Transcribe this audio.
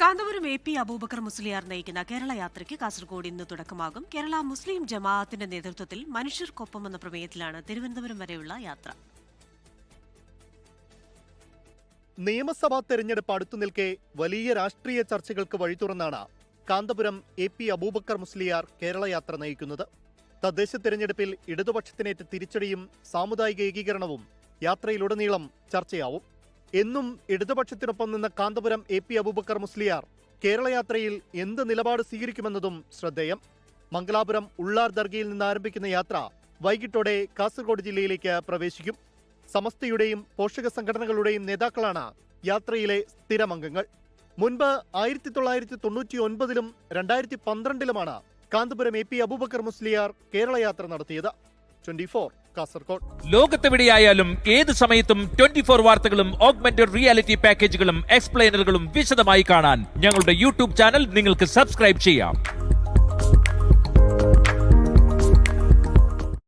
Kanthapuram AP Abubakar Musliyar നയിക്കുന്ന കേരള യാത്രയ്ക്ക് കാസർഗോഡ് ഇന്ന് തുടക്കമാകും. കേരള മുസ്ലിം ജമാഅത്തിന്റെ നേതൃത്വത്തിൽ മനുഷ്യർക്കൊപ്പം എന്ന പ്രമേയത്തിലാണ് തിരുവനന്തപുരം വരെയുള്ള യാത്ര. നിയമസഭാ തെരഞ്ഞെടുപ്പ് അടുത്തുനിൽക്കെ വലിയ രാഷ്ട്രീയ ചർച്ചകൾക്ക് വഴി തുറന്നാണ് കാന്തപുരം AP അബൂബക്കർ മുസ്ലിയാർ കേരള യാത്ര നയിക്കുന്നത്. തദ്ദേശ തെരഞ്ഞെടുപ്പിൽ ഇടതുപക്ഷത്തിനേറ്റ തിരിച്ചടിയും സാമുദായിക ഏകീകരണവും യാത്രയിലുടനീളം ചർച്ചയാവും. എന്നും ഇടതുപക്ഷത്തിനൊപ്പം നിന്ന കാന്തപുരം AP അബൂബക്കർ മുസ്ലിയാർ കേരള യാത്രയിൽ എന്ത് നിലപാട് സ്വീകരിക്കുമെന്നതും ശ്രദ്ധേയം. മംഗലാപുരം ഉള്ളാർ ദർഗയിൽ നിന്ന് ആരംഭിക്കുന്ന യാത്ര വൈകിട്ടോടെ കാസർഗോഡ് ജില്ലയിലേക്ക് പ്രവേശിക്കും. സമസ്തയുടെയും പോഷക സംഘടനകളുടെയും നേതാക്കളാണ് യാത്രയിലെ സ്ഥിരമംഗങ്ങൾ. മുൻപ് 1999-ലും 2012-ലുമാണ് കാന്തപുരം AP അബൂബക്കർ മുസ്ലിയാർ കേരള യാത്ര നടത്തിയത്. 24 കാസർഗോഡ്. ലോകത്തെവിടെയായാലും ഏത് സമയത്തും 24 വാർത്തകളും ഓഗ്മെന്റഡ് റിയാലിറ്റി പാക്കേജുകളും എക്സ്പ്ലെയിനറുകളും വിശദമായി കാണാൻ ഞങ്ങളുടെ യൂട്യൂബ് ചാനൽ നിങ്ങൾക്ക് സബ്സ്ക്രൈബ് ചെയ്യാം.